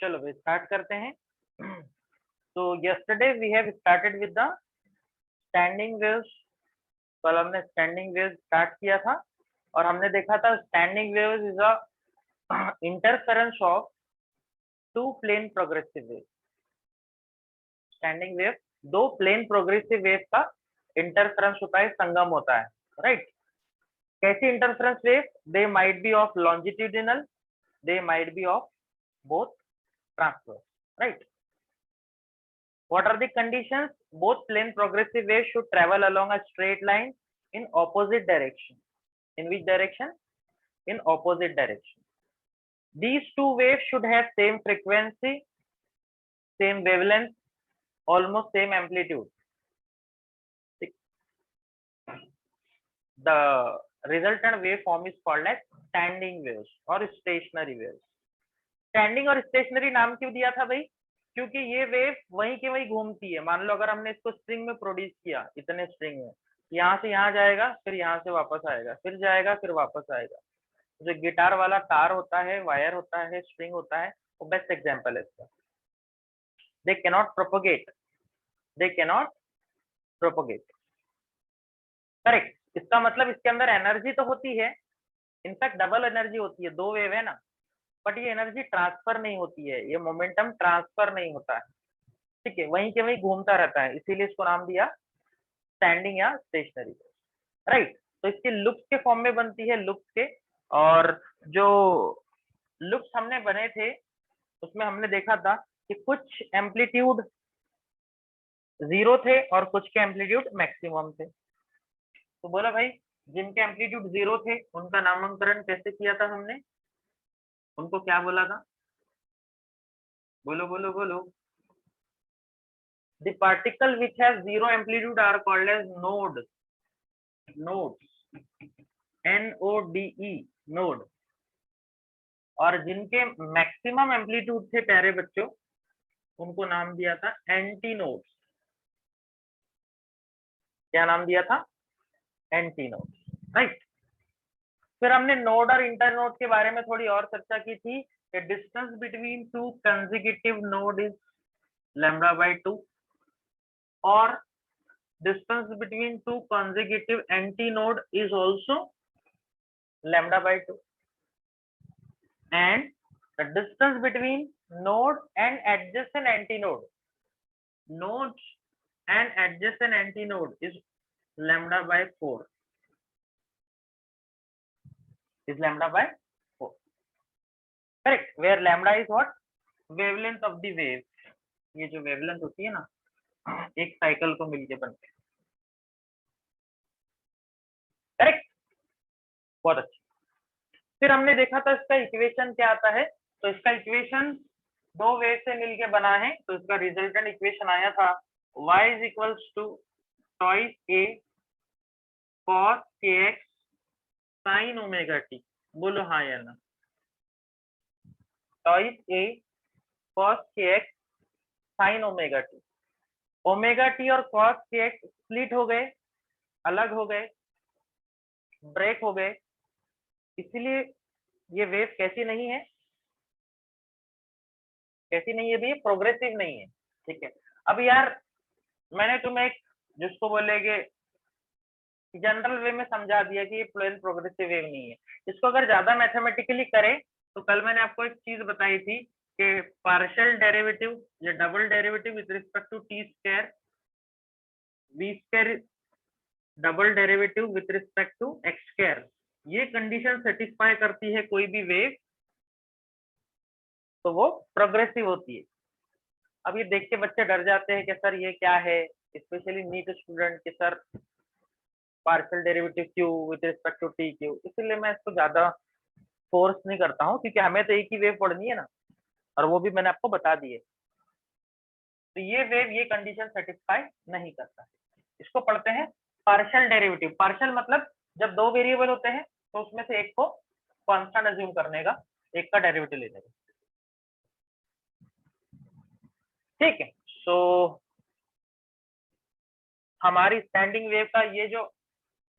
चलो भाई स्टार्ट करते हैं। तो yesterday we have started with the standing waves. कल हमने स्टैंडिंग वेव्स स्टार्ट किया था और हमने देखा था standing waves is a interference of two plane progressive wave. Standing wave दो प्लेन प्रोग्रेसिव वेव का इंटरफेरेंस होता है, संगम होता है, राइट। कैसी interference wave? They might be of longitudinal, they might be of both transverse, right? What are the conditions? Both plane progressive waves should travel along a straight line in opposite direction. In which direction? In opposite direction. These two waves should have same frequency, same wavelength, almost same amplitude. The resultant waveform is called as standing waves or stationary waves. Standing और stationery नाम क्यों दिया था भाई? क्योंकि ये wave वहीं के वहीं घूमती है। मान लो अगर हमने इसको स्ट्रिंग में प्रोड्यूस किया, इतने स्ट्रिंग में, यहाँ से यहाँ जाएगा, फिर यहाँ से वापस आएगा, फिर जाएगा, फिर वापस आएगा। जो गिटार वाला तार होता है, वायर होता है, स्ट्रिंग होता है, वो बेस्ट एग्जाम्पल है इसका। They cannot propagate, they cannot propagate, correct. इसका मतलब इसके अंदर एनर्जी तो होती है, इनफैक्ट डबल एनर्जी होती है, दो वेव है ना, बट ये एनर्जी ट्रांसफर नहीं होती है, ये मोमेंटम ट्रांसफर नहीं होता है, ठीक है, वहीं के वहीं घूमता रहता है, इसीलिए इसको नाम दिया स्टैंडिंग या स्टेशनरी, राइट। तो इसके लुप्स के फॉर्म में बनती है, लुप्स के। और जो लुप्स हमने बने थे उसमें हमने देखा था कि कुछ एम्पलीट्यूड जीरो थे और कुछ के एम्पलीट्यूड मैक्सिमम थे। तो बोला भाई जिनके एम्पलीट्यूड जीरो थे उनका नामकरण कैसे किया था हमने? उनको क्या बोला था? बोलो बोलो बोलो। The particle which has zero amplitude are called as nodes. Nodes. N-O-D-E. Node. और जिनके मैक्सिमम एम्पलीट्यूड थे प्यारे बच्चों, उनको नाम दिया था एंटी नोड्स। क्या नाम दिया था? Anti nodes, right. फिर हमने नोड और इंटर नोड के बारे में थोड़ी और चर्चा की थी कि distance between two consecutive node is λ/2 और distance between two consecutive antinode is also λ/2, and the distance between node and adjacent antinode, nodes and adjacent antinode is λ/4, is λ/4, correct, where lambda is what? Wavelength of the wave. ये जो wavelength होती है ना, एक cycle को मिलके बनते हैं, करेक्ट, बहुत अच्छा। फिर हमने देखा था इसका इक्वेशन क्या आता है। तो इसका इक्वेशन दो वेव से मिलके बना है, तो इसका रिजल्टेंट इक्वेशन आया था y is equals to twice a cos kx sin omega t। बोलो हाँ या ना? twice a cos kx sin omega t। Omega T और cos kx स्प्लिट हो गए, अलग हो गए, ब्रेक हो गए, इसलिए ये वेव कैसी नहीं है? कैसी नहीं है भी? प्रोग्रेसिव नहीं है, ठीक है। अब यार मैंने तुम्हें एक जिसको बोलेगे जनरल वे में समझा दिया कि ये प्लेन प्रोग्रेसिव वेव नहीं है। इसको अगर ज्यादा मैथमेटिकली करें तो कल मैंने आपको एक चीज बताई थी कि पार्शियल डेरिवेटिव या double derivative with respect to t square, v square double derivative with respect to x square, ये कंडीशन सेटिस्फाई करती है कोई भी वेव तो वो प्रोग्रेसिव होती है। अब ये देख के बच्चे डर जाते हैं कि सर ये क्या है, स्पेशली नीट स्टूडेंट के सर पार्शियल डेरिवेटिव क्यों विद रिस्पेक्ट टू टी क्यों, इसलिए मैं इसको ज्यादा फोर्स नहीं करता हूँ क्योंकि हमें तो एक ही वेव पढ़नी है ना, और वो भी मैंने आपको बता दी है। तो ये वेव ये कंडीशन सेटिस्फाई नहीं करता है, इसको पढ़ते हैं पार्शियल डेरिवेटिव। पार्शियल मतलब जब दो वेरिएबल होते हैं तो उसमें से एक को कांस्टेंट अज्यूम करने का, एक का डेरिवेटिव लेने का, ठीक है। सो हमारी स्टैंडिंग वेव का ये जो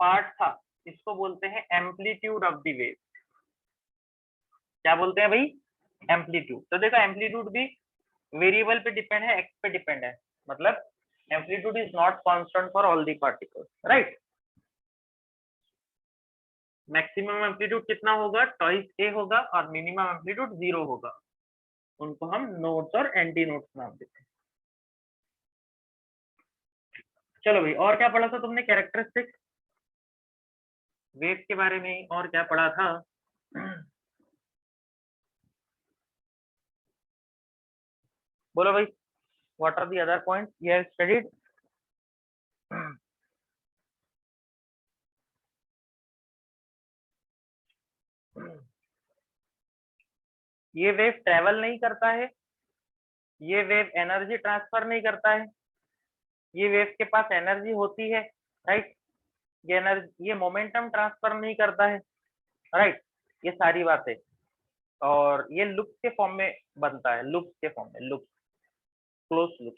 पार्ट था इसको बोलते हैं एम्पलीट्यूड ऑफ द वेव। क्या बोलते हैं भाई? एम्पलीट्यूड, तो देखो एम्पलीट्यूड भी वेरिएबल पे डिपेंड है, एक्स पे डिपेंड है, मतलब amplitude is not constant for all the particles, right. Maximum amplitude कितना होगा, ट्वाइस ए होगा, और मिनिमम एम्पलीट्यूड 0 होगा। उनको हम नोड्स और एंटी नोड्स नाम देते हैं। चलो भाई, और क्या पढ़ा था तुमने कैरेक्टरिस्टिक वेव के बारे में, और क्या पढ़ा था? बोलो भाई, what are the other points you have studied? ये वेव ट्रेवल नहीं करता है, ये वेव एनर्जी ट्रांसफर नहीं करता है, ये वेव के पास एनर्जी होती है, राइट, ये एनर्जी, ये मोमेंटम ट्रांसफर नहीं करता है, राइट, ये सारी बातें, और ये लूप के फॉर्म में बनता है, लूप के फॉर्म में, लूप, क्लोज लूप,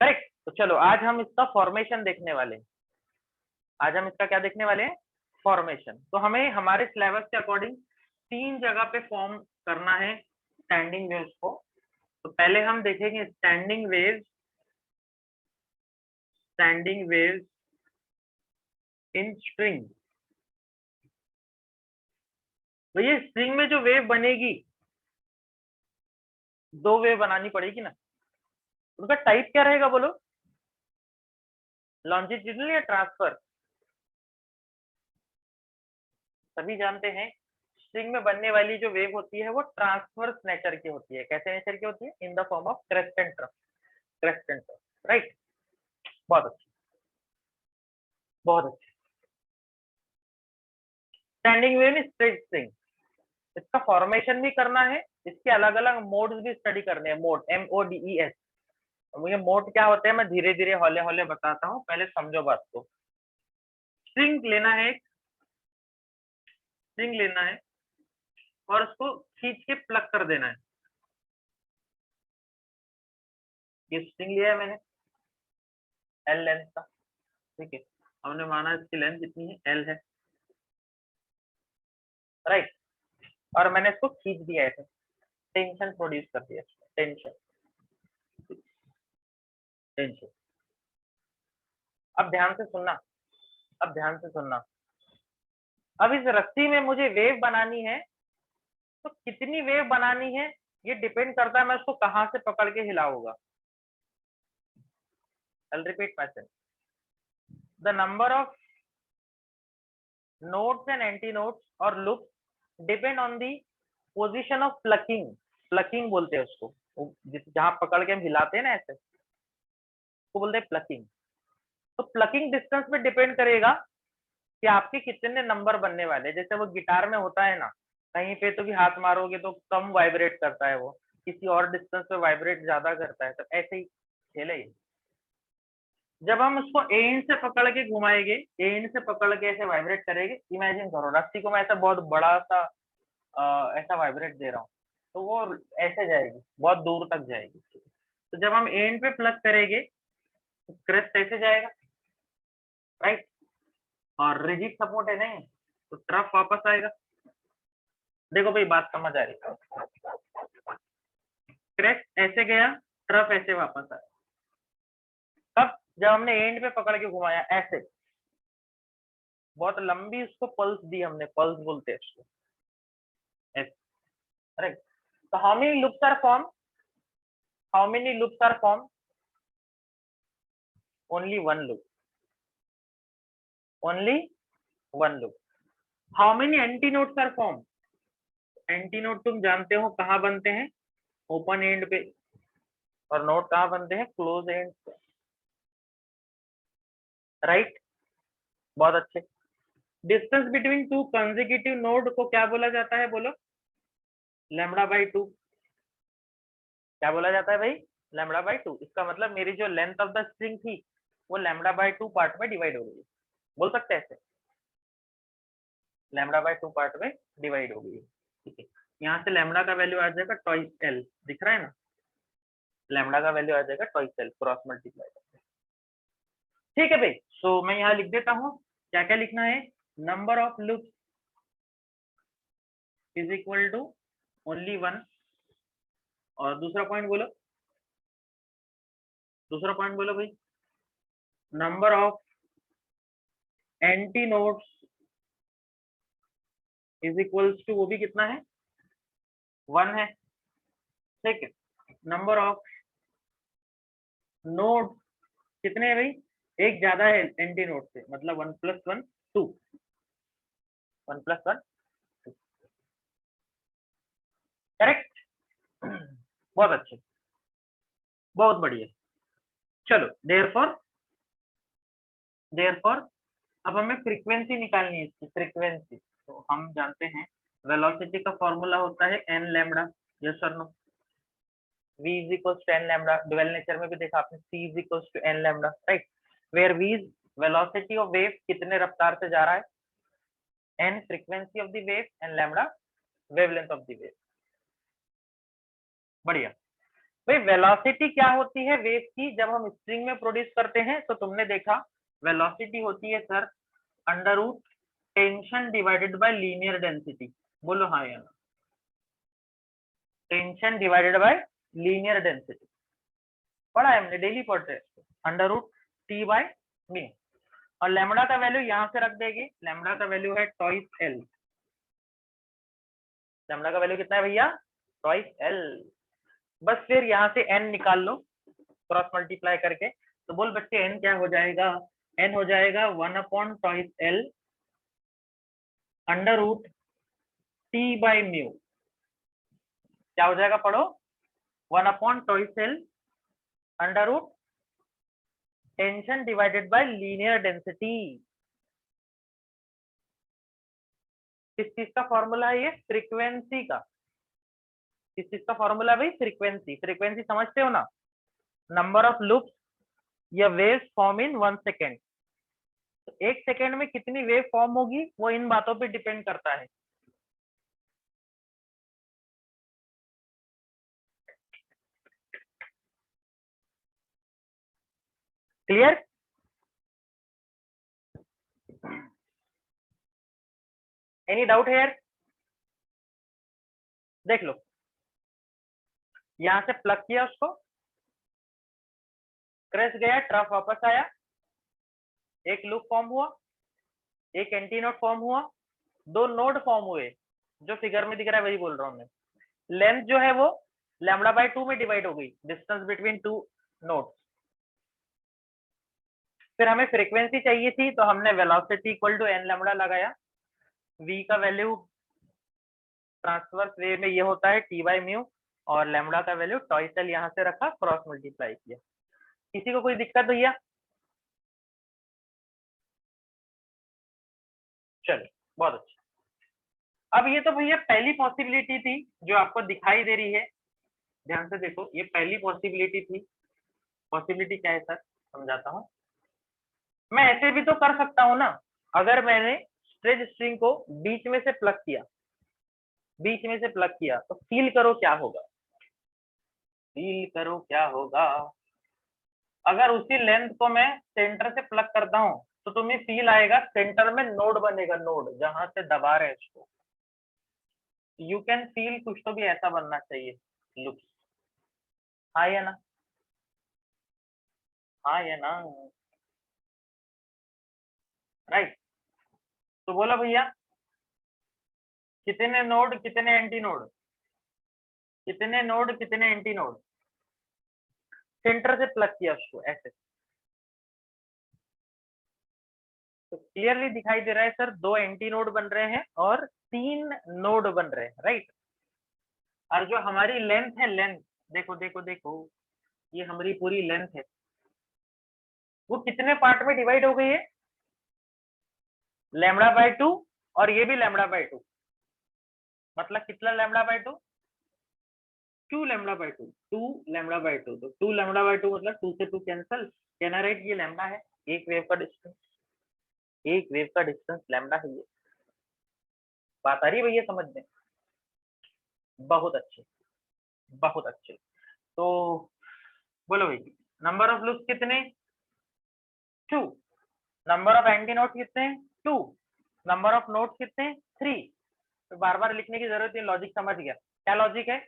करेक्ट। तो चलो आज हम इसका फॉर्मेशन देखने वाले हैं, आज हम इसका क्या देखने वाले हैं, फॉर्मेशन। तो हमें हमारे सिलेबस के अकॉर्डिंग 3 जगह पे फॉर्म करना है स्टैंडिंग वेव्स को। तो पहले हम देखेंगे स्टैंडिंग वेव्स इन स्ट्रिंग। तो ये स्ट्रिंग में जो वेव बनेगी, 2 वेव बनानी पड़ेगी ना, उनका टाइप क्या रहेगा बोलो, लॉन्जिट्यूडनल या ट्रांसफर? सभी जानते हैं स्ट्रिंग में बनने वाली जो वेव होती है वो ट्रांसवर्स नेचर की होती है। कैसे नेचर की होती है? In the form of crest and trough, crest and trough, right. बहुत अच्छी, बहुत अच्छी। Standing wave in straight string, इसका फॉर्मेशन भी करना है, इसके अलग अलग मोड्स भी स्टडी करने हैं, मोड, MODES। मुझे मोड क्या होते हैं मैं धीरे धीरे हौले हौले बताता हूँ, पहले समझो बात को। स्ट्रिंग लेना है, स्ट्रिंग लेना है और उसको खींच के प्लग कर देना है। ये स्ट्रिंग लिया है मैंने L लेंथ का, ठीक है, हमने माना इसकी लेंथ कितनी है, L है, राइट, और मैंने इसको खींच दिया है, टेंशन प्रोड्यूस कर दिया, टेंशन, टेंशन। अब ध्यान से सुनना, अब ध्यान से सुनना। अब इस रस्सी में मुझे वेव बनानी है, तो कितनी वेव बनानी है ये डिपेंड करता है मैं उसको कहां से पकड़ के हिलाऊंगा। I'll repeat myself. The number of nodes and antinodes or loops depend on the position of plucking. Plucking बोलते हैं उसको, जहां पकड़ के हम हिलाते हैं ना ऐसे, उसको बोलते हैं प्लकिंग। तो प्लकिंग डिस्टेंस पे डिपेंड करेगा कि आपके कितने नंबर बनने वाले। जैसे वो गिटार में होता है ना, कहीं पे तो भी हाथ मारोगे तो कम वाइब्रेट करता है वो, किसी और डिस्टेंस पे वाइब्रेट ज्यादा करता है, तो ऐसे ही खेल है। जब हम उसको एंड से पकड़ के घुमाएंगे, एंड से पकड़ के ऐसे वाइब्रेट करेंगे, इमेजिन करो रस्सी को मैं ऐसा बहुत बड़ा सा ऐसा वाइब्रेट दे रहा हूँ, तो वो ऐसे जाएगी, बहुत दूर तक जाएगी। तो जब हम एंड पे प्लग करेंगे तो क्रेस्ट ऐसे जाएगा, राइट, और रिजिड सपोर्ट है नहीं, तो ट्रफ वापस आएगा। देखो भाई बात समझ आ रही है, क्रेस्ट ऐसे गया, ट्रफ ऐसे वापस आया। कब? जब हमने एंड पे पकड़ के घुमाया ऐसे, बहुत लंबी उसको पल्स दी हमने, पल्स बोलते हैं उसको, ऐसे, right. So how many loops are formed? How many loops are formed? Only one loop. Only one loop. How many antinodes are formed? Antinode तुम जानते हो कहाँ बनते हैं, ओपन एंड पे, और नोड कहाँ बनते हैं, क्लोज एंड पे, राइट। बहुत अच्छे। Distance between two consecutive node को क्या बोला जाता है बोलो, λ/2। क्या बोला जाता है भाई, λ/2। इसका मतलब मेरी जो लेंथ ऑफ द स्ट्रिंग थी वो λ/2 पार्ट में डिवाइड हो गई, बोल सकते हैं ऐसे, λ/2 पार्ट में डिवाइड हो गई, ठीक है। यहाँ से लैम्डा का वैल्यू आ जाएगा ट्वाइस एल, दिख रहा है ना, लैम्डा का वैल्यू आ जाएगा ट्वाइस एल, क्रॉस मल्टीप्लाई करके, ठीक है भाई। सो मैं यहाँ लिख देता हूँ, क्या क्या लिखना है, number of loops is equal to only one. और दूसरा पॉइंट बोलो, दूसरा पॉइंट बोलो भाई। Number of antinodes is equals to, वो भी कितना है, 1 है, ठीक है। नंबर ऑफ नोड कितने हैं भाई, एक ज्यादा है एंटी नोड से, मतलब 1 + 1 2, 1 + 1 2, करेक्ट। बहुत अच्छे, बहुत बढ़िया। चलो देयरफॉर अब हमें फ्रीक्वेंसी निकालनी है, इसकी फ्रीक्वेंसी। तो हम जानते हैं वेलोसिटी का फॉर्मूला होता है n लैम्बडा, यस और no. v is equals to n lambda, dual nature में भी देखा आपने, c is equals to n lambda, right. Where v is velocity of wave, कितने रफ्तार से जा रहा है, n frequency of the wave, n lambda wavelength of the wave. बढ़िया भाई। वेलोसिटी क्या होती है वेव की, जब हम स्ट्रिंग में प्रोड्यूस करते हैं तो तुमने देखा वेलोसिटी होती है sir under root tension divided by linear density. बोलो हाँ या ना, tension divided by linear density, पढ़ा है हमने, डेली पढ़ते हैं, under root t by mu. और लैम्बडा का वैल्यू यहां से रख देगी, लैम्बडा का वैल्यू है ट्वाइस एल। लैम्बडा का वैल्यू कितना है भैया, ट्वाइस एल। बस फिर यहाँ से n निकाल लो क्रॉस मल्टीप्लाई करके। तो बोल बच्चे n क्या हो जाएगा, n हो जाएगा 1/2 L under root t by mu. क्या हो जाएगा, पढ़ो, 1/2 L under root tension divided by linear density. किस चीज का फॉर्मूला है ये, फ्रीक्वेंसी का। किस चीज का फॉर्मूला भाई, फ्रीक्वेंसी। फ्रीक्वेंसी समझते हो ना, नंबर ऑफ लूप्स या वेव्स फॉर्म इन 1 सेकेंड। तो 1 सेकेंड में कितनी वेव फॉर्म होगी वो इन बातों पे डिपेंड करता है। क्लियर। एनी डाउट है, देख लो, यहां से प्लग किया उसको, क्रैश गया, ट्रफ वापस आया, एक लूप फॉर्म हुआ, एक एंटी नोड फॉर्म हुआ, 2 नोड फॉर्म हुए, जो फिगर में दिख रहा है वही बोल रहा हूं मैं। लेंथ जो है वो λ/2 में डिवाइड हो गई, डिस्टेंस बिटवीन 2 नोड्स। फिर हमें फ्रीक्वेंसी चाहिए थी, तो हमने velocity equal to n lambda लगाया। v का वैल्यू ट्रांसवर्स वे में ये होता है t बाई म्यू, और लैम्बडा का वैल्यू ट्वाइस एल यहाँ से रखा, क्रॉस मल्टीप्लाई किया। किसी को कोई दिक्कत भैया, चलो बहुत अच्छा। अब ये तो भैया पहली पॉसिबिलिटी थी जो आपको दिखाई दे रही है, ध्यान से देखो, ये पहली पॉसिबिलिटी थी। पॉसिबिलिटी क्या है सर, समझाता हूँ। मैं ऐसे भी तो कर सकता हूँ ना, अगर मैंने स्ट्रेच स्ट्रिंग को बीच में से प्लग किया, बीच में से प्लग किया, तो फील करो क्या होगा, फील करो क्या होगा। अगर उसी लेंथ को मैं सेंटर से प्लग करता हूँ तो तुम्हें फील आएगा, सेंटर में नोड बनेगा, नोड जहां से दबा रहे इसको, यू कैन फील कुछ तो भी ऐसा बनना चाहिए लुक्स। हाँ या ना, हाँ या ना, राइट। तो बोलो भैया, कितने नोड कितने एंटी नोड, कितने नोड कितने एंटी नोड, सेंटर से प्लग किया उसको ऐसे, तो क्लियरली दिखाई दे रहा है सर, 2 एंटी नोड बन रहे हैं और 3 नोड बन रहे हैं, राइट। और जो हमारी लेंथ है, लेंथ देखो देखो देखो, ये हमारी पूरी लेंथ है, वो कितने पार्ट में डिवाइड हो गई है, λ/2, और ये भी λ/2, मतलब कितना λ/2, 2 λ/2, 2 λ/2। तो 2 λ/2 मतलब 2 से 2 कैंसल, कैन आई राइट, ये लैम्बडा है, एक वेव का डिस्टेंस, एक वेव का डिस्टेंस लैम्बडा है ये। बात आ रही है भैया समझ में, बहुत अच्छे, बहुत अच्छे। तो बोलो भाई, नंबर ऑफ लूप्स कितने, 2, नंबर ऑफ एंटी नोड्स कितने, 2, नंबर ऑफ नोड्स कितने, 3, तो बार बार लिखने की जरूरत नहीं, लॉजिक समझ गया। क्या लॉजिक है?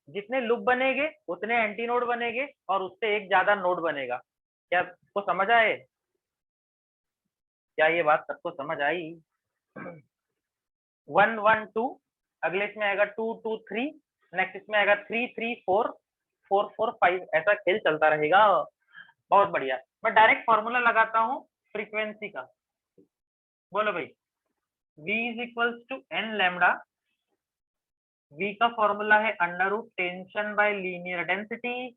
जितने लूप बनेंगे उतने एंटी नोड बनेंगे और उससे एक ज्यादा नोड बनेगा। क्या आपको समझ आए? क्या ये बात सबको समझ आई? 1 1 2, अगले इसमें आएगा 2 2 3, नेक्स्ट इसमें आएगा 3 3 4 4 4 5, ऐसा खेल चलता रहेगा। बहुत बढ़िया। मैं डायरेक्ट फॉर्मूला लगाता हूँ फ्रीक्वेंसी का। बोलो भाई, v is equals to n lambda. v का फॉर्मूला है under root tension by linear density.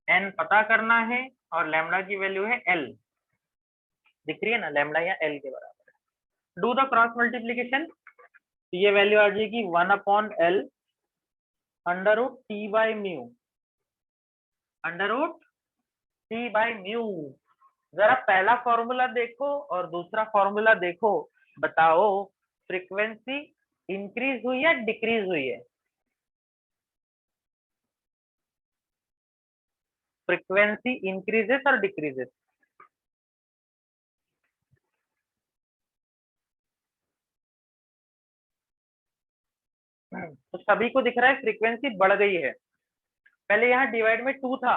n पता करना है और लैम्डा की वैल्यू है l। दिख रही है ना, लैम्डा या l के बराबर है। डू द क्रॉस मल्टीप्लीकेशन, तो ये वैल्यू आ जाएगी 1/l under root t by mu, under root t by mu. जरा पहला फॉर्मूला देखो और दूसरा फॉर्मूला देखो, बताओ फ्रीक्वेंसी इंक्रीज हुई या डिक्रीज हुई है? फ्रीक्वेंसी इंक्रीजेस और डिक्रीजेस? तो सभी को दिख रहा है फ्रीक्वेंसी बढ़ गई है। पहले यहाँ डिवाइड में 2 था,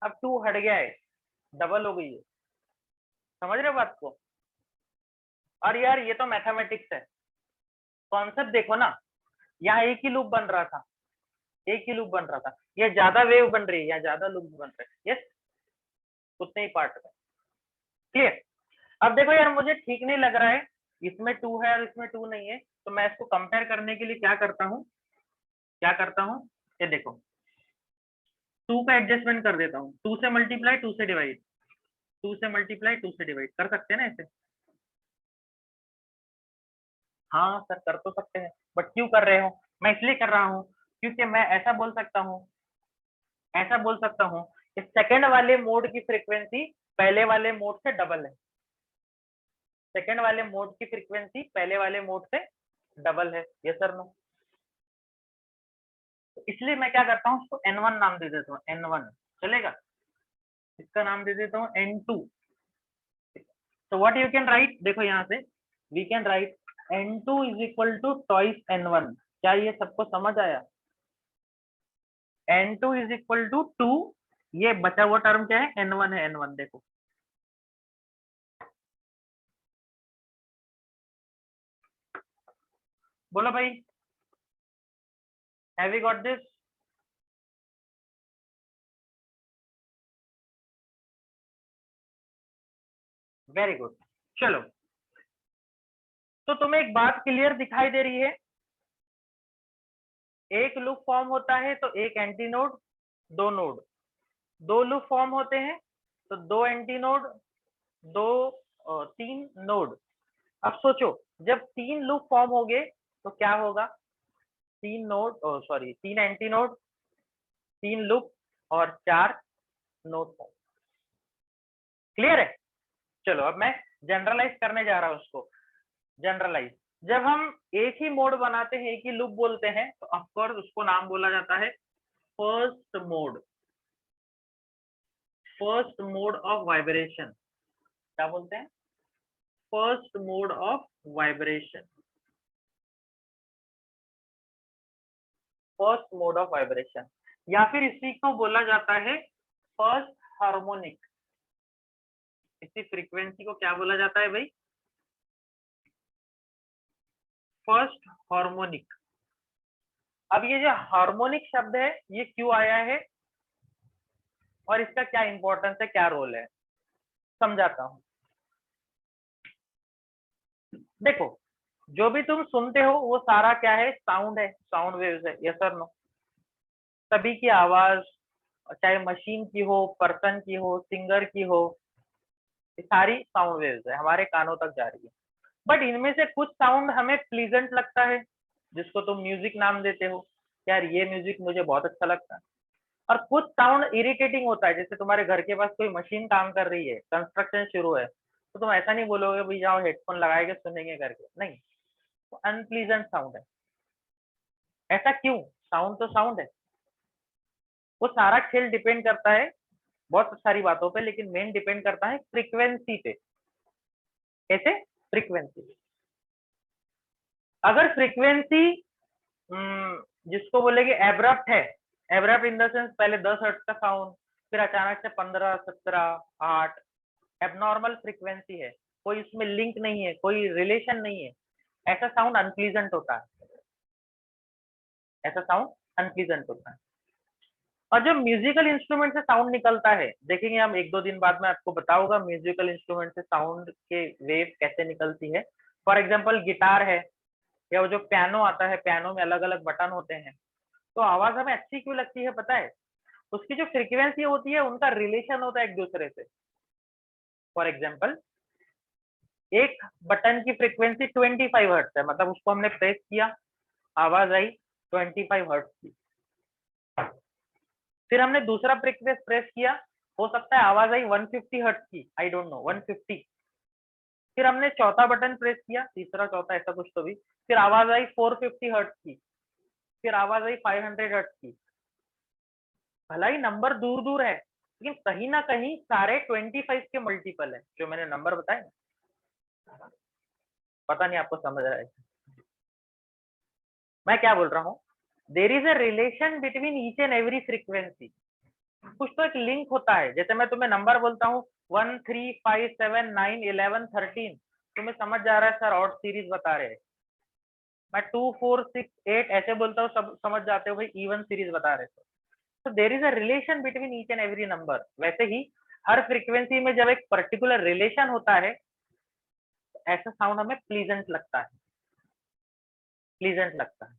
अब 2 हट गया है, डबल हो गई है। समझ रहे हो बात को? और यार ये तो मैथमेटिक्स है, कॉन्सेप्ट देखो ना। यहाँ एक ही लूप बन रहा था, एक ही लूप बन रहा था, ये ज्यादा वेव बन रही है, यहाँ ज्यादा लूप बन रहे हैं। यस, उतने ही पार्ट में। क्लियर? अब देखो यार, मुझे ठीक नहीं लग रहा है, इसमें 2 है और इसमें 2 नहीं है, तो मैं इसको कंपेयर करने के लिए क्या करता हूँ, क्या करता हूँ, ये देखो 2 का एडजस्टमेंट कर देता हूँ। 2 से मल्टीप्लाई, 2 से डिवाइड, 2 से मल्टीप्लाई, 2 से डिवाइड कर सकते हैं ना ऐसे? हाँ सर, कर तो सकते हैं, बट क्यों कर रहे हो? मैं इसलिए कर रहा हूँ क्योंकि मैं ऐसा बोल सकता हूँ, ऐसा बोल सकता हूँ कि सेकंड वाले मोड की फ्रीक्वेंसी पहले वाले मोड से डबल है। सेकंड वाले मोड की फ्रीक्वेंसी पहले वाले मोड से डबल है। Yes sir no? तो इसलिए मैं क्या करता हूँ, उसको N1 नाम दे देता हूँ, N1 चलेगा। इसका नाम दे देता हूँ N2। तो व्हाट यू कैन राइट, देखो यहाँ से we can write N2 is equal to twice N1। क्या ये सबको समझ आया? N2 इज इक्वल टू 2, ये बचा हुआ टर्म क्या है? N1 है, N1 देखो। बोलो भाई, have we got this? Very good. चलो, तो तुम्हें एक बात क्लियर दिखाई दे रही है, एक लूप फॉर्म होता है तो एक एंटी नोड, दो नोड। दो लूप फॉर्म होते हैं तो दो एंटी नोड, दो तीन नोड। अब सोचो, जब तीन लूप फॉर्म हो गए तो क्या होगा? तीन नोड, सॉरी, तीन एंटी नोड, तीन लूप और चार नोड फॉर्म। क्लियर है? चलो अब मैं जनरलाइज करने जा रहा हूं उसको। जनरलाइज, जब हम एक ही मोड बनाते हैं, एक ही लूप बोलते हैं, तो ऑफकोर्स उसको नाम बोला जाता है first mode. First mode of vibration. क्या बोलते हैं? First mode of vibration. First mode of vibration, या फिर इसी को बोला जाता है फर्स्ट हार्मोनिक। इसी फ्रीक्वेंसी को क्या बोला जाता है भाई? First harmonic. अब ये जो हार्मोनिक शब्द है, ये क्यों आया है और इसका क्या इंपॉर्टेंस है, क्या रोल है, समझाता हूं। देखो, जो भी तुम सुनते हो वो सारा क्या है? साउंड है, साउंड वेव्स है। यस और नो? सभी की आवाज, चाहे मशीन की हो, पर्सन की हो, सिंगर की हो, ये सारी साउंड वेव्स है, हमारे कानों तक जा रही है। बट इनमें से कुछ साउंड हमें प्लीजेंट लगता है, जिसको तुम म्यूजिक नाम देते हो, यार ये म्यूजिक मुझे बहुत अच्छा लगता है। और कुछ साउंड इरिटेटिंग होता है, जैसे तुम्हारे घर के पास कोई मशीन काम कर रही है, कंस्ट्रक्शन शुरू है, तो तुम ऐसा नहीं बोलोगे भाई जाओ हेडफोन लगाएंगे सुनेंगे करके, नहीं। तो अनप्लीजेंट साउंड है। ऐसा क्यों? साउंड तो साउंड है। वो सारा खेल डिपेंड करता है बहुत सारी बातों पे, लेकिन मेन डिपेंड करता है फ्रीक्वेंसी पे। कैसे? फ्रीक्वेंसी। अगर फ्रीक्वेंसी जिसको बोलेंगे एब्रप्ट है, एब्रप्ट इन द सेंस पहले 10 हर्ट्ज का साउंड, फिर अचानक से 15, 17, 8, एबनॉर्मल फ्रीक्वेंसी है, कोई उसमें लिंक नहीं है, कोई रिलेशन नहीं है, ऐसा साउंड अनप्लीजेंट होता है, ऐसा साउंड अनप्लीजेंट होता है। और जो म्यूजिकल इंस्ट्रूमेंट से साउंड निकलता है, देखेंगे हम 1-2 दिन बाद में आपको बताऊंगा म्यूजिकल इंस्ट्रूमेंट से साउंड के वेव कैसे निकलती है। फॉर एग्जांपल गिटार है, या वो जो पियानो आता है, पियानो में अलग अलग बटन होते हैं, तो आवाज हमें अच्छी क्यों लगती है पता है? उसकी जो फ्रीक्वेंसी होती है उनका रिलेशन होता है एक दूसरे से। फॉर एग्जाम्पल एक बटन की फ्रीक्वेंसी 25 हर्ट्ज है, मतलब उसको हमने प्रेस किया, आवाज आई 25 हर्ट्ज की, फिर हमने दूसरा प्रेस किया, हो सकता है आवाज आई 150 हर्ट्ज की, आई डोंट नो 150, फिर हमने चौथा बटन प्रेस किया, तीसरा चौथा ऐसा कुछ तो भी, फिर आवाज आई 450 हर्ट्ज की, फिर आवाज आई 500 हर्ट्ज की। भला ही नंबर दूर दूर है, लेकिन कहीं ना कहीं सारे 25 के मल्टीपल है जो मैंने नंबर बताए। पता नहीं आपको समझ रहा है मैं क्या बोल रहा हूँ? There is a relation between each and every frequency, कुछ तो एक लिंक होता है। जैसे मैं तुम्हें नंबर बोलता हूँ 1, 3, 5, 7, 9, 11, 13, तुम्हें समझ जा रहा है सर ऑड सीरीज बता रहे हैं। मैं 2, 4, 6, 8 ऐसे बोलता हूँ, सब समझ जाते हो भाई इवन सीरीज बता रहे हो। तो there is a relation between each and every number. वैसे ही हर फ्रीक्वेंसी में जब एक पर्टिकुलर रिलेशन होता है, तो ऐसा साउंड हमें प्लीजेंट लगता है, प्लीजेंट लगता है।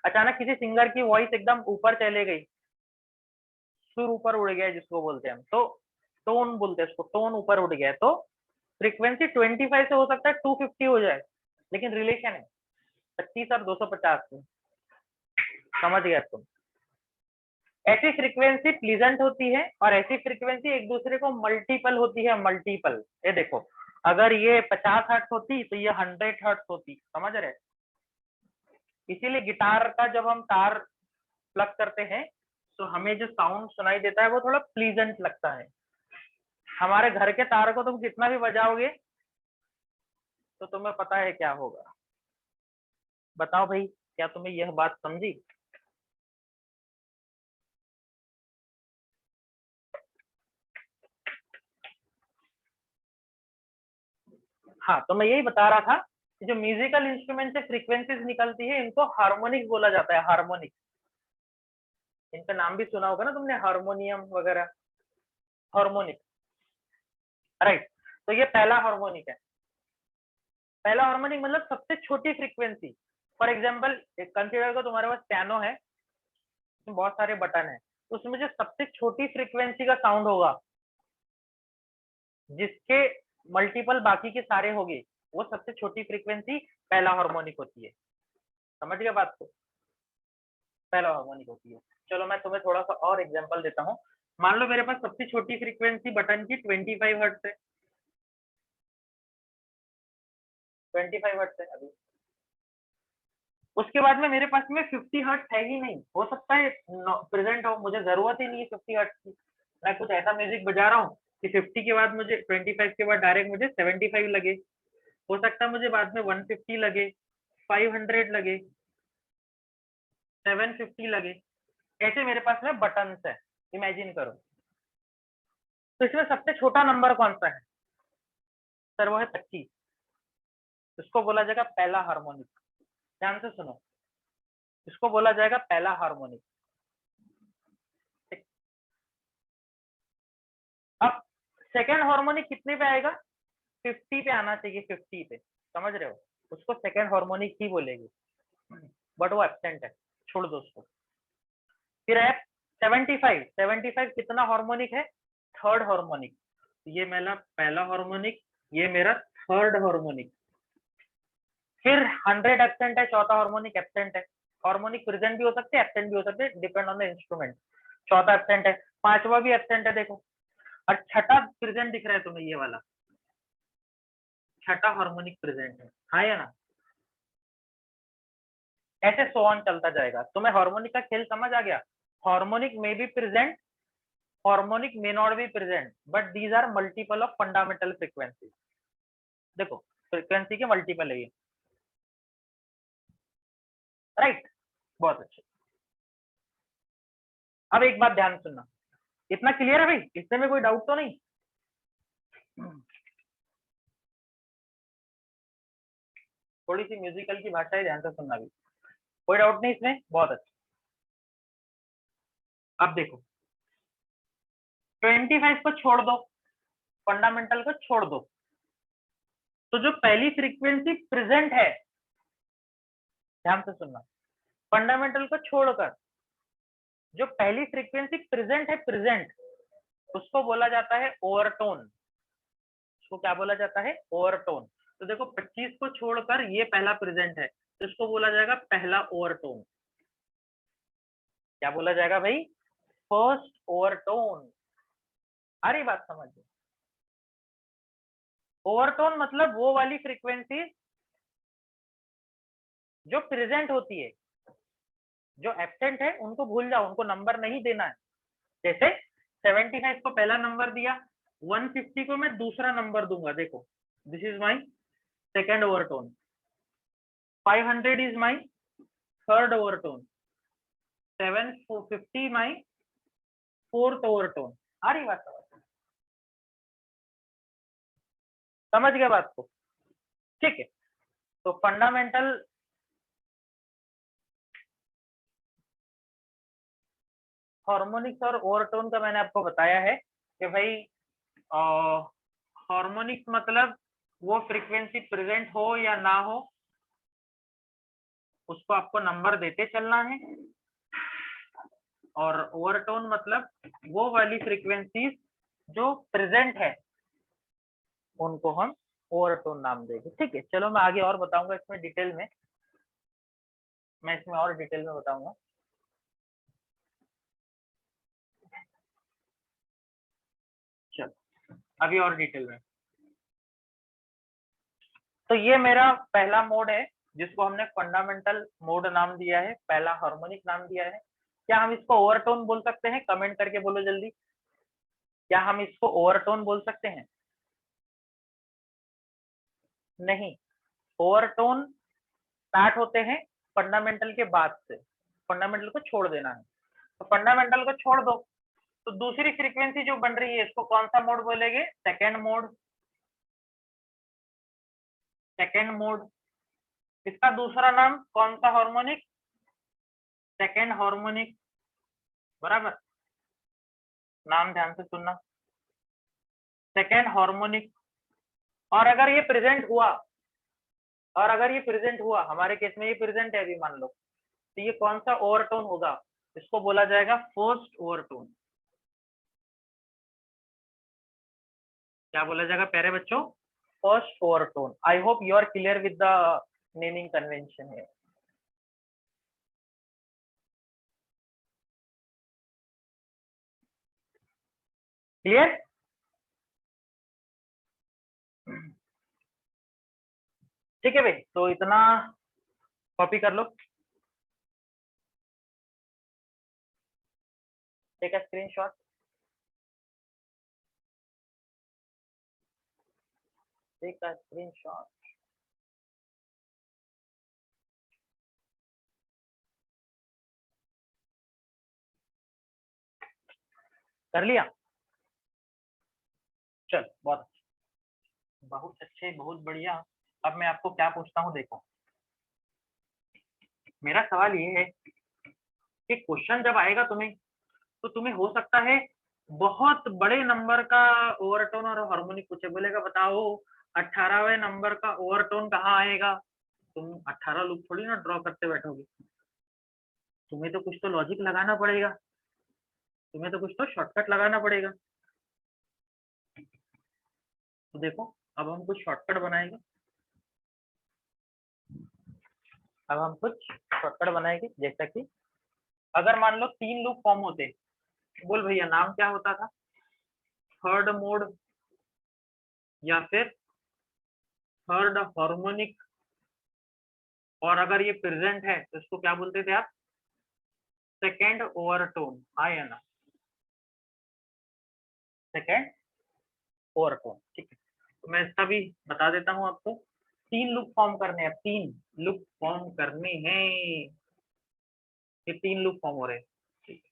अचानक किसी सिंगर की वॉइस एकदम ऊपर चले गई, सुर ऊपर उड़ गया जिसको बोलते हैं हम, तो टोन बोलते हैं उसको, टोन ऊपर उड़ गया, तो फ्रीक्वेंसी 25 से हो सकता है 250 हो जाए, लेकिन रिलेशन है 25 और 250 में। समझ गया तुम? ऐसी फ्रीक्वेंसी प्लीजेंट होती है और ऐसी फ्रीक्वेंसी एक दूसरे को मल्टीपल होती है, मल्टीपल। ये देखो, अगर ये 50 हर्ट्ज होती तो ये 100 हर्ट्ज होती, समझ रहे? इसीलिए गिटार का जब हम तार प्लग करते हैं तो हमें जो साउंड सुनाई देता है वो थोड़ा प्लीजेंट लगता है। हमारे घर के तार को तुम कितना भी बजाओगे तो तुम्हें पता है क्या होगा। बताओ भाई, क्या तुम्हें यह बात समझी? हाँ, तो मैं यही बता रहा था कि जो म्यूजिकल इंस्ट्रूमेंट से फ्रीक्वेंसीज निकलती है इनको हार्मोनिक्स बोला जाता है, हार्मोनिक्स। इनका नाम भी सुना होगा ना तुमने, हारमोनियम वगैरह, हार्मोनिक, राइट। तो ये पहला हार्मोनिक है। पहला हार्मोनिक मतलब सबसे छोटी फ्रीक्वेंसी। फॉर एग्जाम्पल कंसिडर करो तुम्हारे पास पियानो है, उसमें बहुत सारे बटन है, उसमें जो सबसे छोटी फ्रीक्वेंसी का साउंड होगा, जिसके मल्टीपल बाकी के सारे होंगे, वो सबसे छोटी फ्रीक्वेंसी पहला हार्मोनिक होती है। समझ गए बात को? पहला हार्मोनिक होती है। चलो मैं तुम्हें थोड़ा सा और एग्जांपल देता हूँ। मान लो मेरे पास सबसे छोटी फ्रीक्वेंसी बटन की 25 हर्ट्ज है, 25 हर्ट्ज है अभी। उसके बाद में मेरे पास में 50 हर्ट्ज है ही नहीं, हो सकता है प्रेजेंट हो, मुझे जरूरत ही नहीं है 50 हर्ट्ज की। मैं कुछ ऐसा म्यूजिक बजा रहा हूँ कि 50 के बाद मुझे 25 के बाद डायरेक्ट मुझे 75 लगे, हो सकता है मुझे बाद में 150 लगे, 500 लगे, 750 लगे। ऐसे मेरे पास में बटन है, इमेजिन करो। तो इसमें सबसे छोटा नंबर कौन सा है सर? वो है 25। इसको बोला जाएगा पहला हार्मोनिक। ध्यान से सुनो, इसको बोला जाएगा पहला हार्मोनिक। अब सेकेंड हार्मोनिक कितने पे आएगा? 50 पे आना चाहिए, 50 पे। समझ रहे हो? उसको सेकेंड हार्मोनिक ही बोलेगी, बट वो एब्सेंट है, छोड़ दो उसको। फिर है 75। 75 कितना हार्मोनिक है? Third harmonic. ये मेरा पहला हार्मोनिक, ये मेरा थर्ड हार्मोनिक। फिर 100 एब्सेंट है, चौथा हार्मोनिक एब्सेंट है। हार्मोनिक प्रेजेंट भी हो सकते हैं, एब्सेंट भी हो सकते हैं, डिपेंड ऑन द इंस्ट्रूमेंट। चौथा एब्सेंट है, पांचवा भी एब्सेंट है देखो, और छठा प्रेजेंट दिख रहा है तुम्हें, ये वाला छठा हार्मोनिक प्रेजेंट है, हाँ या ना? ऐसे सो ऑन चलता जाएगा। तुम्हें हार्मोनिक का खेल समझ आ गया? हार्मोनिक में be present, harmonic may not be present, but these are multiple of fundamental frequency. देखो फ्रीक्वेंसी के मल्टीपल है ये। राइट, बहुत अच्छे। अब एक बात ध्यान सुनना, इतना क्लियर है भाई, इससे में कोई डाउट तो नहीं? थोड़ी सी म्यूजिकल की भाषा है, ध्यान से सुनना भी, कोई डाउट नहीं इसमें, बहुत अच्छा। अब देखो 25 को छोड़ दो, फंडामेंटल को छोड़ दो, तो जो पहली फ्रीक्वेंसी प्रेजेंट है, ध्यान से सुनना, फंडामेंटल को छोड़कर जो पहली फ्रीक्वेंसी प्रेजेंट है, प्रेजेंट, उसको बोला जाता है ओवरटोन। उसको क्या बोला जाता है? ओवरटोन। तो देखो 25 को छोड़कर ये पहला प्रेजेंट है, तो इसको बोला जाएगा पहला ओवरटोन। क्या बोला जाएगा भाई? First overtone. आ रही बात समझ? ओवरटोन मतलब वो वाली फ्रीक्वेंसी जो प्रेजेंट होती है, जो एब्सेंट है उनको भूल जाओ, उनको नंबर नहीं देना है। जैसे 75 को पहला नंबर दिया, 150 को मैं दूसरा नंबर दूंगा, देखो this is my second overtone, 500 is my third overtone, 750 my fourth overtone. आ रही बात समझ गए बात को? ठीक है, तो फंडामेंटल हार्मोनिक्स और ओवरटोन का मैंने आपको बताया है कि भाई हार्मोनिक्स मतलब वो फ्रीक्वेंसी प्रेजेंट हो या ना हो, उसको आपको नंबर देते चलना है। और ओवरटोन मतलब वो वाली फ्रीक्वेंसीज जो प्रेजेंट है, उनको हम ओवरटोन नाम देंगे। ठीक है, चलो मैं आगे और बताऊंगा इसमें डिटेल में, मैं इसमें और डिटेल में बताऊंगा। चलो अभी और डिटेल में। तो ये मेरा पहला मोड है जिसको हमने फंडामेंटल मोड नाम दिया है, पहला हार्मोनिक नाम दिया है। क्या हम इसको ओवरटोन बोल सकते हैं? कमेंट करके बोलो जल्दी, क्या हम इसको ओवरटोन बोल सकते हैं? नहीं, ओवरटोन स्टार्ट होते हैं फंडामेंटल के बाद से, फंडामेंटल को छोड़ देना है। तो फंडामेंटल को छोड़ दो, तो दूसरी फ्रीक्वेंसी जो बन रही है इसको कौन सा मोड बोलेंगे? Second mode. सेकेंड मोड, इसका दूसरा नाम कौन सा हार्मोनिक? सेकेंड हार्मोनिक, बराबर। नाम ध्यान से सुनना, सेकेंड हार्मोनिक। और अगर ये प्रेजेंट हुआ, और अगर ये प्रेजेंट हुआ, हमारे केस में ये प्रेजेंट है अभी मान लो, तो ये कौन सा ओवरटोन होगा? इसको बोला जाएगा फर्स्ट ओवरटोन। क्या बोला जाएगा प्यारे बच्चों? First overtone. I hope you are clear with the naming convention है। क्लियर? ठीक है भाई, तो इतना कॉपी कर लो, take a screenshot. Take a screenshot. कर लिया? चल बहुत अच्छे, बहुत अच्छे, बहुत बढ़िया। अब मैं आपको क्या पूछता हूँ, देखो मेरा सवाल ये है कि क्वेश्चन जब आएगा तुम्हें, तो तुम्हें हो सकता है बहुत बड़े नंबर का ओवरटोन और हार्मोनिक पूछे, बोलेगा बताओ 18वें नंबर का ओवरटोन कहाँ आएगा। तुम 18 लूप थोड़ी ना ड्रॉ करते बैठोगे, तुम्हें तो कुछ तो लॉजिक लगाना पड़ेगा, तुम्हें तो कुछ तो शॉर्टकट लगाना पड़ेगा। तो देखो अब हम कुछ शॉर्टकट बनाएंगे, अब हम कुछ शॉर्टकट बनाएंगे। जैसा कि अगर मान लो 3 लूप फॉर्म होते, बोल भैया नाम क्या होता था? थर्ड मोड या फिर थर्ड हार्मोनिक, और अगर ये प्रेजेंट है तो इसको क्या बोलते थे आप? Second overtone. हाँ या ना? Second overtone. ठीक है, तो मैं इसका भी बता देता हूँ आपको। 3 लूप फॉर्म करने हैं, 3 लूप फॉर्म करने हैं। ये 3 लूप फॉर्म हो रहे हैं, ठीक है,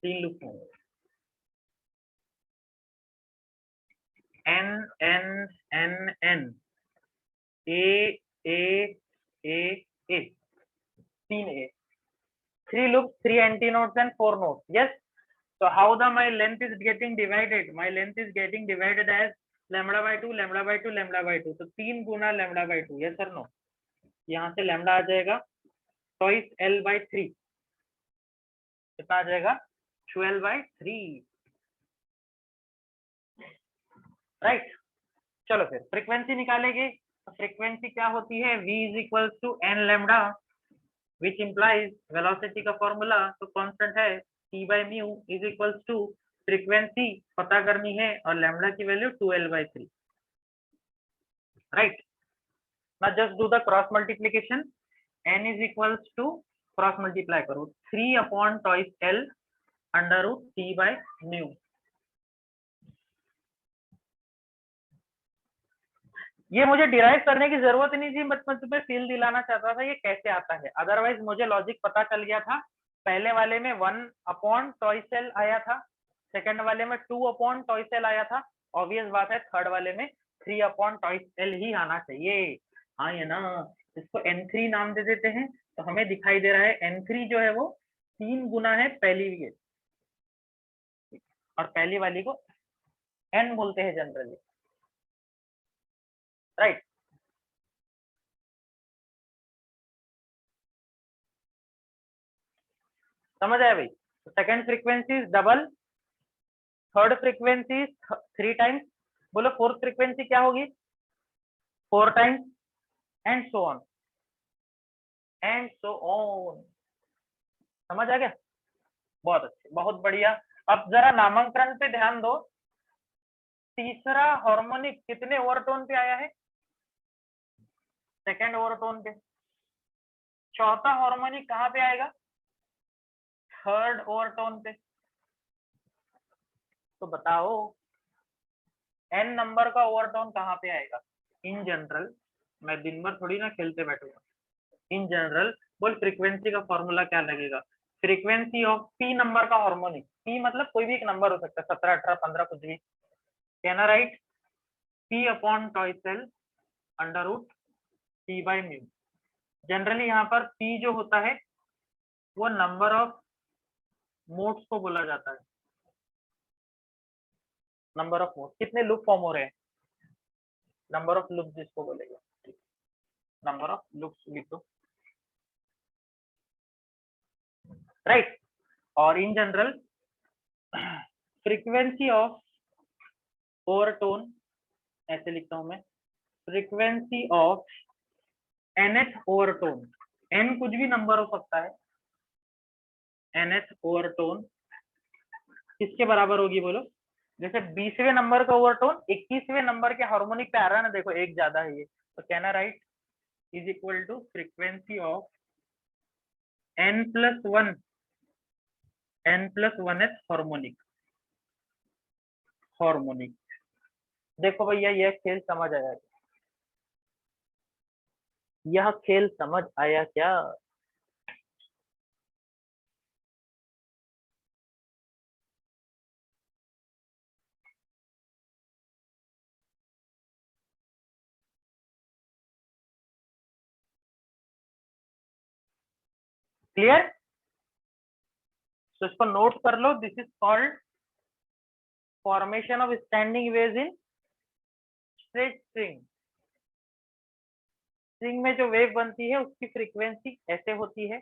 3 लूप फॉर्म हो रहे हैं, n a a a a 3 a, 3 loops, 3 anti nodes and 4 nodes. Yes. So how the my length is getting divided? My length is getting divided as lambda by 2, lambda by 2, lambda by 2. तो 3 गुना lambda by 2. Yes or no? यहाँ से lambda आ जाएगा twice L by 3. कितना आ जाएगा? 12 by 3. Right? चलो फिर frequency निकालेंगे. तो फ्रीक्वेंसी क्या होती है? V is equals to n lambda, which implies velocity का फॉर्मूला तो कांस्टेंट है c by mu is equals to frequency पता करनी है और लैम्डा की value 2l/3. Right. now just do the cross multiplication. n is equals to cross multiply करो 3 upon twice l under root c by mu. ये मुझे derive करने की जरूरत नहीं थी, बट मैं तुम्हें फील दिलाना चाहता था ये कैसे आता है. अदरवाइज मुझे लॉजिक पता चल गया था. पहले वाले में 1 अपॉन टॉइस एल आया था, सेकंड वाले में 2 अपॉन टॉइस एल आया था. ऑब्वियस बात है थर्ड वाले में 3 अपॉन टॉइस एल ही आना चाहिए. हाँ ये ना, इसको n3 नाम दे देते हैं तो हमें दिखाई दे रहा है n3 जो है वो 3 गुना है पहली के, और पहली वाली को n बोलते हैं जनरली. राइट. समझ आया भाई. Second frequency is double, third frequency 3 times. बोलो फोर्थ फ्रीक्वेंसी क्या होगी? 4 times and so on and so on. समझ आ गया? बहुत अच्छे, बहुत बढ़िया. अब जरा नामांकन पे ध्यान दो. तीसरा हार्मोनिक कितने ओवरटोन पे आया है? सेकंड ओवरटोन पे. चौथा हार्मोनिक कहाँ पे आएगा? थर्ड ओवरटोन पे. तो बताओ n नंबर का ओवरटोन कहाँ पे आएगा? इन जनरल, मैं दिन भर थोड़ी ना खेलते बैठूंगा. इन जनरल बोल फ्रीक्वेंसी का फॉर्मूला क्या लगेगा? फ्रीक्वेंसी ऑफ p नंबर का हार्मोनिक. p मतलब कोई भी एक नंबर हो सकता है, 17 18 15 कुछ भी. कहना right. p upon twice L under root c by mu. Generally यहाँ पर p जो होता है वो नंबर ऑफ मोड्स को बोला जाता है. नंबर ऑफ मोड्स, कितने लूप फॉर्म हो रहे हैं, नंबर ऑफ लूप जिसको बोलेगा. नंबर ऑफ लूप्स लिख दो. राइट. और in general frequency of overtone ऐसे लिखता हूं मैं, frequency of nth overtone. n कुछ भी नंबर हो सकता है. nth ओवरटोन किसके बराबर होगी बोलो? जैसे 20वें नंबर का ओवरटोन 21वें नंबर के हार्मोनिक पे आ रहा है ना, देखो एक ज्यादा है ये, तो कहना right is equal to frequency of n plus 1th harmonic. Harmonic. देखो भैया यह खेल समझ आया, यह खेल समझ आया क्या? क्लियर? तो इसको नोट कर लो. This is called formation of standing waves in straight string. String में जो वेव बनती है उसकी फ्रीक्वेंसी ऐसे होती है.